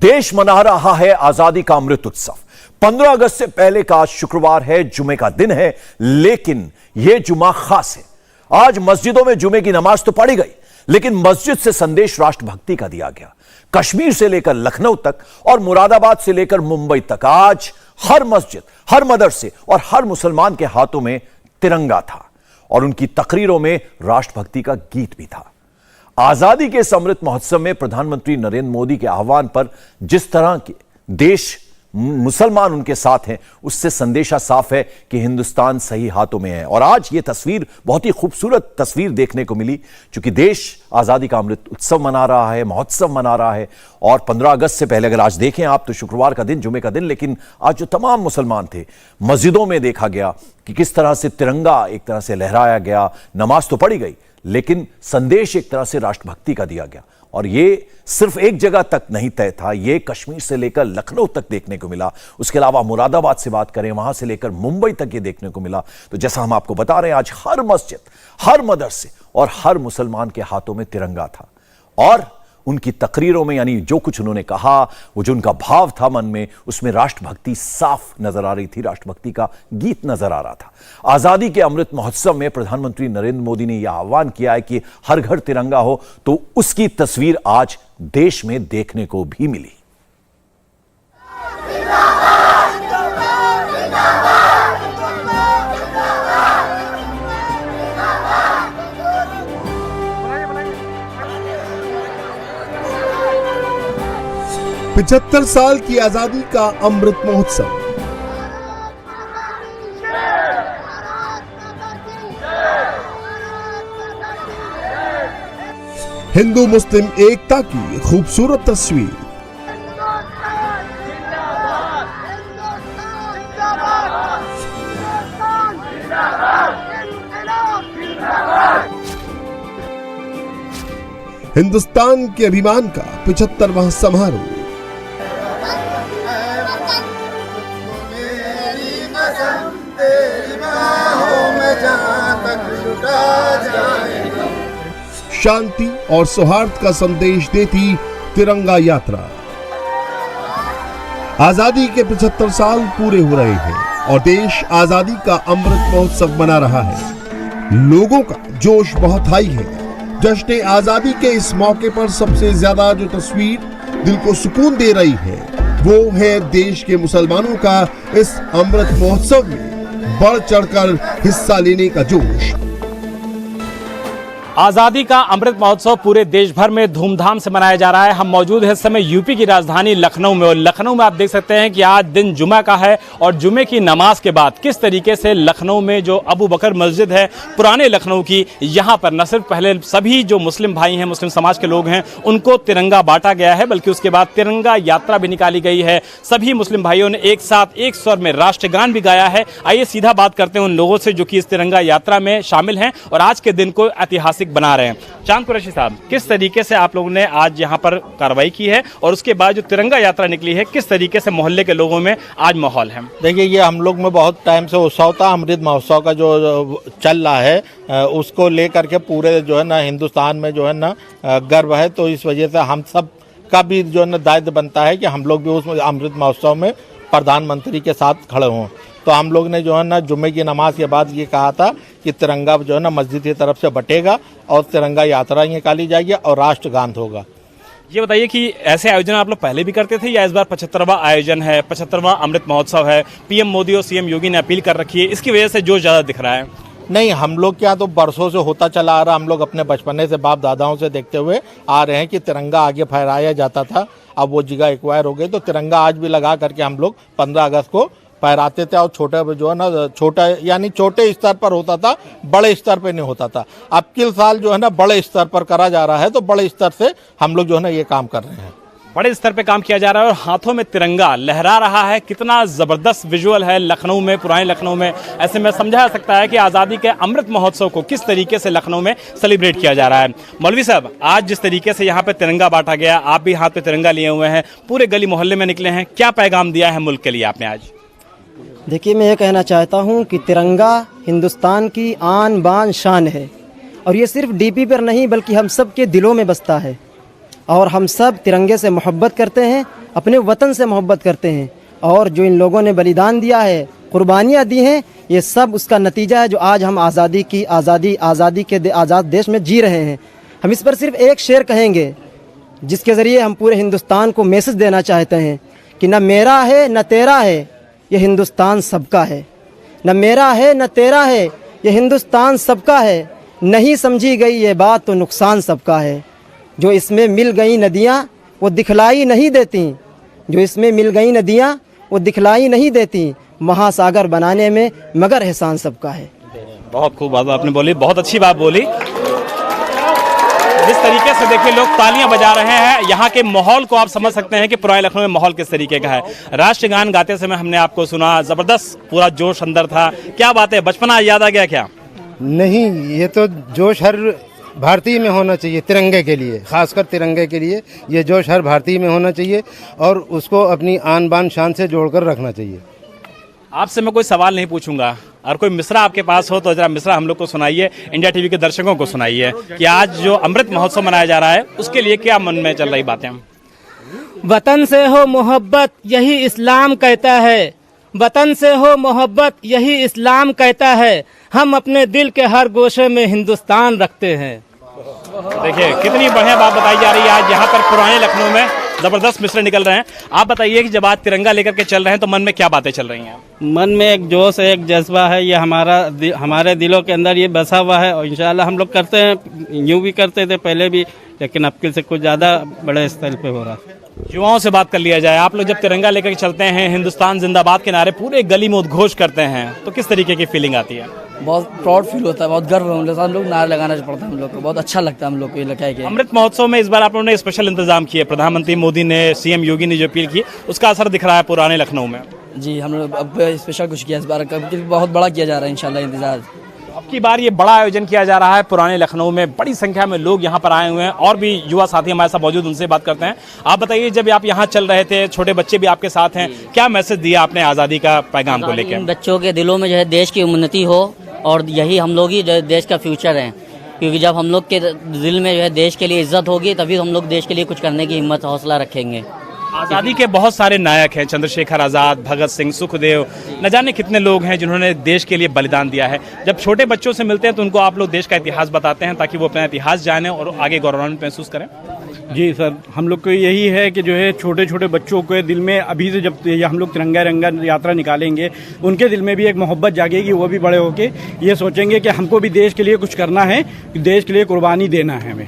देश मना रहा है आजादी का अमृत उत्सव। 15 अगस्त से पहले का आज शुक्रवार है, जुमे का दिन है, लेकिन यह जुमा खास है। आज मस्जिदों में जुमे की नमाज तो पढ़ी गई, लेकिन मस्जिद से संदेश राष्ट्रभक्ति का दिया गया। कश्मीर से लेकर लखनऊ तक और मुरादाबाद से लेकर मुंबई तक आज हर मस्जिद, हर मदरसे और हर मुसलमान के हाथों में तिरंगा था और उनकी तकरीरों में राष्ट्रभक्ति का गीत भी था। आजादी के इस अमृत महोत्सव में प्रधानमंत्री नरेंद्र मोदी के आह्वान पर जिस तरह के देश मुसलमान उनके साथ हैं, उससे संदेशा साफ है कि हिंदुस्तान सही हाथों में है। और आज ये तस्वीर बहुत ही खूबसूरत तस्वीर देखने को मिली, क्योंकि देश आजादी का अमृत उत्सव मना रहा है, महोत्सव मना रहा है। और 15 अगस्त से पहले अगर आज देखें आप तो शुक्रवार का दिन, जुमे का दिन, लेकिन आज जो तमाम मुसलमान थे मस्जिदों में देखा गया कि किस तरह से तिरंगा एक तरह से लहराया गया। नमाज तो पढ़ी गई, लेकिन संदेश एक तरह से राष्ट्रभक्ति का दिया गया। और ये सिर्फ एक जगह तक नहीं तय था, ये कश्मीर से लेकर लखनऊ तक देखने को मिला। उसके अलावा मुरादाबाद से बात करें, वहां से लेकर मुंबई तक ये देखने को मिला। तो जैसा हम आपको बता रहे हैं, आज हर मस्जिद, हर मदरसे और हर मुसलमान के हाथों में तिरंगा था। और उनकी तकरीरों में, यानी जो कुछ उन्होंने कहा, वो जो उनका भाव था मन में, उसमें राष्ट्रभक्ति साफ नजर आ रही थी, राष्ट्रभक्ति का गीत नजर आ रहा था। आजादी के अमृत महोत्सव में प्रधानमंत्री नरेंद्र मोदी ने यह आह्वान किया है कि हर घर तिरंगा हो, तो उसकी तस्वीर आज देश में देखने को भी मिली। पचहत्तर साल की आजादी का अमृत महोत्सव। हिंदू मुस्लिम एकता की खूबसूरत तस्वीर। हिंदुस्तान के अभिमान का 75वां समारोह। शांति और सौहार्द का संदेश देती तिरंगा यात्रा। आजादी के 75 साल पूरे हो रहे हैं और देश आजादी का अमृत महोत्सव मना रहा है। लोगों का जोश बहुत हाई है। जश्न आजादी के इस मौके पर सबसे ज्यादा जो तस्वीर दिल को सुकून दे रही है, वो है देश के मुसलमानों का इस अमृत महोत्सव में बढ़ चढ़कर हिस्सा लेने का जोश। आजादी का अमृत महोत्सव पूरे देश भर में धूमधाम से मनाया जा रहा है। हम मौजूद हैं इस समय यूपी की राजधानी लखनऊ में, और लखनऊ में आप देख सकते हैं कि आज दिन जुमा का है और जुमे की नमाज के बाद किस तरीके से लखनऊ में जो अबू बकर मस्जिद है पुराने लखनऊ की, यहाँ पर न सिर्फ पहले सभी जो मुस्लिम भाई हैं, मुस्लिम समाज के लोग हैं, उनको तिरंगा बांटा गया है, बल्कि उसके बाद तिरंगा यात्रा भी निकाली गई है। सभी मुस्लिम भाइयों ने एक साथ एक स्वर में राष्ट्रगान भी गाया है। आइए सीधा बात करते हैं उन लोगों से जो कि इस तिरंगा यात्रा में शामिल हैं और आज के दिन को ऐतिहासिक बना रहे हैं। चांद कुरैशी साहब, किस तरीके से आप लोगों ने आज यहाँ पर कार्रवाई की है और उसके बाद जो तिरंगा यात्रा निकली है, किस तरीके से मोहल्ले के लोगों में आज माहौल है? देखिए, ये हम लोग में बहुत टाइम से उत्सव था। अमृत महोत्सव का जो चल रहा है, उसको लेकर के पूरे जो है ना हिंदुस्तान में जो है ना गर्व है। तो इस वजह से हम सब का भी जो है ना दायित्व बनता है कि हम लोग भी उस अमृत महोत्सव में प्रधानमंत्री के साथ खड़े हों। तो हम लोग ने जो है ना जुम्मे की नमाज के बाद ये कहा था कि तिरंगा जो है ना मस्जिद की तरफ से बटेगा और तिरंगा यात्रा निकाली जाएगी और राष्ट्रगान होगा। ये बताइए कि ऐसे आयोजन आप लोग पहले भी करते थे या इस बार 75वां आयोजन है, 75वां अमृत महोत्सव है, पीएम मोदी और सीएम योगी ने अपील कर रखी है, इसकी वजह से जो ज्यादा दिख रहा है? नहीं, हम लोग क्या तो बरसों से होता चला आ रहा। हम लोग अपने बचपने से बाप दादाओं से देखते हुए आ रहे हैं कि तिरंगा आगे फहराया जाता था। अब वो जगह एक्वायर हो गई, तो तिरंगा आज भी लगा करके हम लोग 15 अगस्त को फहराते थे। और छोटे जो है ना छोटा यानी छोटे स्तर पर होता था, बड़े स्तर पे नहीं होता था। अब किल साल जो है ना बड़े स्तर पर करा जा रहा है, तो बड़े स्तर से हम लोग जो है ना ये काम कर रहे हैं। बड़े स्तर पे काम किया जा रहा है और हाथों में तिरंगा लहरा रहा है। कितना जबरदस्त विजुअल है लखनऊ में, पुराने लखनऊ में। ऐसे में समझा जा सकता है कि आज़ादी के अमृत महोत्सव को किस तरीके से लखनऊ में सेलिब्रेट किया जा रहा है। मौलवी साहब, आज जिस तरीके से यहाँ पे तिरंगा बांटा गया, आप भी हाथ पे तिरंगा लिए हुए हैं, पूरे गली मोहल्ले में निकले हैं, क्या पैगाम दिया है मुल्क के लिए आपने आज? देखिए, मैं ये कहना चाहता हूँ कि तिरंगा हिंदुस्तान की आन बान शान है और ये सिर्फ डीपी पर नहीं बल्कि हम सब के दिलों में बसता है। और हम सब तिरंगे से मोहब्बत करते हैं, अपने वतन से मोहब्बत करते हैं। और जो इन लोगों ने बलिदान दिया है, कुर्बानियाँ दी हैं, ये सब उसका नतीजा है जो आज हम आज़ादी के आज़ाद देश में जी रहे हैं। हम इस पर सिर्फ एक शेर कहेंगे जिसके ज़रिए हम पूरे हिंदुस्तान को मैसेज देना चाहते हैं कि न मेरा है न तेरा है, ये हिंदुस्तान सबका है। न मेरा है न तेरा है, ये हिंदुस्तान सबका है। नहीं समझी गई ये बात तो नुकसान सबका है। जो इसमें मिल गई नदियाँ वो दिखलाई नहीं देती, जो इसमें मिल गई नदियाँ वो दिखलाई नहीं देती। महासागर बनाने में मगर एहसान सबका है। बहुत खूब बात आपने बोली, बहुत अच्छी बात बोली। जिस तरीके से देखिए लोग तालियां बजा रहे हैं, यहाँ के माहौल को आप समझ सकते हैं कि पुराने लखनऊ में माहौल किस तरीके का है। राष्ट्रगान गाते समय हमने आपको सुना, जबरदस्त पूरा जोश अंदर था। क्या बात है, बचपना याद आ गया क्या? नहीं, ये तो जोश हर भारतीय में होना चाहिए, तिरंगे के लिए, खासकर तिरंगे के लिए ये जोश हर भारतीय में होना चाहिए और उसको अपनी आन बान शान से जोड़कर रखना चाहिए। आपसे मैं कोई सवाल नहीं पूछूंगा, और कोई मिसरा आपके पास हो तो जरा मिसरा हम लोग को सुनाइए, इंडिया टीवी के दर्शकों को सुनाइए कि आज जो अमृत महोत्सव मनाया जा रहा है उसके लिए क्या मन में चल रही बातें। वतन से हो मोहब्बत यही इस्लाम कहता है, वतन से हो मोहब्बत यही इस्लाम कहता है। हम अपने दिल के हर गोशे में हिंदुस्तान रखते हैं। देखिए कितनी बढ़िया बात बताई जा रही है आज यहाँ पर पुराने लखनऊ में, जबरदस्त मिसरे निकल रहे हैं। आप बताइए कि जब आज तिरंगा लेकर के चल रहे हैं तो मन में क्या बातें चल रही हैं? मन में एक जोश है, एक जज्बा है, ये हमारे दिलों के अंदर ये बसा हुआ है और इंशाल्लाह हम लोग करते हैं, यूँ भी करते थे पहले भी, लेकिन अब से कुछ ज़्यादा बड़े स्तर पे हो रहा है। युवाओं से बात कर लिया जाए, आप लोग जब तिरंगा लेकर के चलते हैं, हिंदुस्तान जिंदाबाद के नारे पूरे गली में उद्घोष करते हैं, तो किस तरीके की फीलिंग आती है? बहुत प्राउड फील होता है, बहुत गर्व हम लोग नारे लगाना पड़ता है, हम लोग को बहुत अच्छा लगता है। हम लोग को ये लगता है कि अमृत महोत्सव में इस बार आप लोगों ने स्पेशल इंतजाम किए, प्रधानमंत्री मोदी ने, सीएम योगी ने जो अपील की उसका असर दिख रहा है पुराने लखनऊ में। जी हम लोग अब स्पेशल कुछ किया इस बार, बहुत बड़ा किया जा रहा है इंशाल्लाह इंतजार। अब की बार ये बड़ा आयोजन किया जा रहा है पुराने लखनऊ में, बड़ी संख्या में लोग यहाँ पर आए हुए हैं और भी युवा साथी हमारे साथ मौजूद, उनसे बात करते हैं। आप बताइए, जब आप यहाँ चल रहे थे, छोटे बच्चे भी आपके साथ हैं, क्या मैसेज दिया आपने आज़ादी का पैगाम को लेकर? बच्चों के दिलों में जो है देश की उन्नति हो और यही हम लोग ही जो देश का फ्यूचर है, क्योंकि जब हम लोग के दिल में जो है देश के लिए इज्जत होगी तभी हम लोग देश के लिए कुछ करने की हिम्मत हौसला रखेंगे। आज़ादी के बहुत सारे नायक हैं, चंद्रशेखर आज़ाद, भगत सिंह, सुखदेव, न जाने कितने लोग हैं जिन्होंने देश के लिए बलिदान दिया है। जब छोटे बच्चों से मिलते हैं तो उनको आप लोग देश का इतिहास बताते हैं ताकि वो अपना इतिहास जाने और आगे गौरवान्वित महसूस करें? जी सर, हम लोग को यही है कि जो है छोटे छोटे बच्चों के दिल में अभी से जब हम लोग तिरंगा रंगा यात्रा निकालेंगे, उनके दिल में भी एक मोहब्बत जागेगी, वो भी बड़े होके ये सोचेंगे कि हमको भी देश के लिए कुछ करना है, देश के लिए कुर्बानी देना है हमें।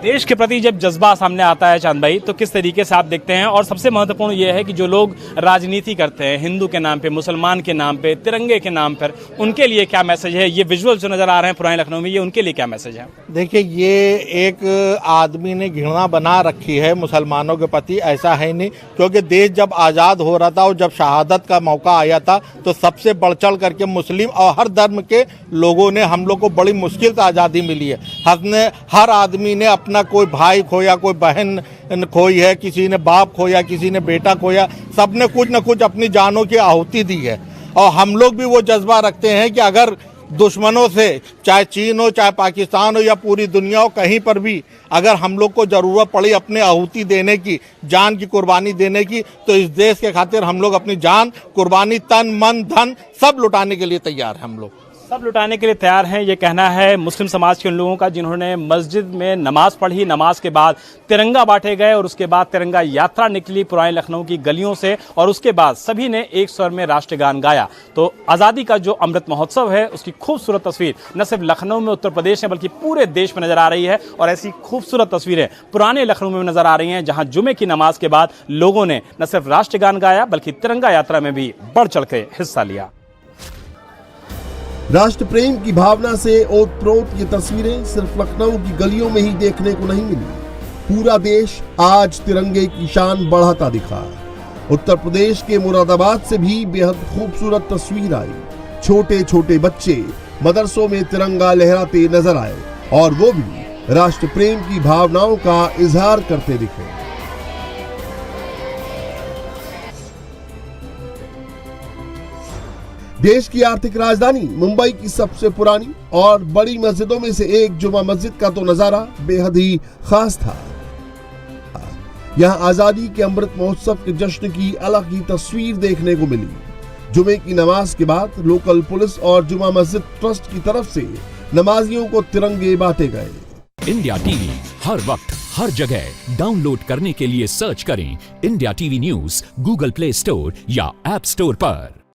देश के प्रति जब जज्बा सामने आता है चांद भाई, तो किस तरीके से आप देखते हैं? और सबसे महत्वपूर्ण ये है कि जो लोग राजनीति करते हैं हिंदू के नाम पे, मुसलमान के नाम पे, तिरंगे के नाम पर, उनके लिए क्या मैसेज है? ये विजुअल जो नजर आ रहे हैं पुराने लखनऊ में, ये उनके लिए क्या मैसेज है? देखिए, ये एक आदमी ने घृणा बना रखी है मुसलमानों के प्रति, ऐसा है नहीं। क्योंकि देश जब आज़ाद हो रहा था और जब शहादत का मौका आया था तो सबसे बढ़ चढ़ करके मुस्लिम और हर धर्म के लोगों ने, हम लोग को बड़ी मुश्किल से आज़ादी मिली है। हर आदमी ने अपना कोई भाई खोया, कोई बहन खोई है, किसी ने बाप खोया, किसी ने बेटा खोया, सबने कुछ न कुछ अपनी जानों की आहुति दी है। और हम लोग भी वो जज्बा रखते हैं कि अगर दुश्मनों से, चाहे चीन हो, चाहे पाकिस्तान हो या पूरी दुनिया हो, कहीं पर भी अगर हम लोग को ज़रूरत पड़ी अपने आहुति देने की, जान की कुर्बानी देने की, तो इस देश के खातिर हम लोग अपनी जान कुर्बानी, तन मन धन सब लुटाने के लिए तैयार हैं। हम लोग सब लुटाने के लिए तैयार हैं, ये कहना है मुस्लिम समाज के उन लोगों का जिन्होंने मस्जिद में नमाज पढ़ी, नमाज के बाद तिरंगा बांटे गए और उसके बाद तिरंगा यात्रा निकली पुराने लखनऊ की गलियों से और उसके बाद सभी ने एक स्वर में राष्ट्रगान गाया। तो आज़ादी का जो अमृत महोत्सव है उसकी खूबसूरत तस्वीर न सिर्फ लखनऊ में, उत्तर प्रदेश में, बल्कि पूरे देश में नजर आ रही है। और ऐसी खूबसूरत तस्वीरें पुराने लखनऊ में नजर आ रही हैं जहां जुमे की नमाज के बाद लोगों ने न सिर्फ राष्ट्रगान गाया बल्कि तिरंगा यात्रा में भी बढ़ चढ़ के हिस्सा लिया। राष्ट्र प्रेम की भावना से ओतप्रोत ये तस्वीरें सिर्फ लखनऊ की गलियों में ही देखने को नहीं मिली, पूरा देश आज तिरंगे की शान बढ़ाता दिखा। उत्तर प्रदेश के मुरादाबाद से भी बेहद खूबसूरत तस्वीर आई। छोटे छोटे बच्चे मदरसों में तिरंगा लहराते नजर आए और वो भी राष्ट्र प्रेम की भावनाओं का इजहार करते दिखे। देश की आर्थिक राजधानी मुंबई की सबसे पुरानी और बड़ी मस्जिदों में से एक जुमा मस्जिद का तो नजारा बेहद ही खास था। यहाँ आजादी के अमृत महोत्सव के जश्न की अलग ही तस्वीर देखने को मिली। जुमे की नमाज के बाद लोकल पुलिस और जुमा मस्जिद ट्रस्ट की तरफ से नमाजियों को तिरंगे बांटे गए। इंडिया टीवी हर वक्त हर जगह डाउनलोड करने के लिए सर्च करें India TV news Google play store या ऐप स्टोर पर।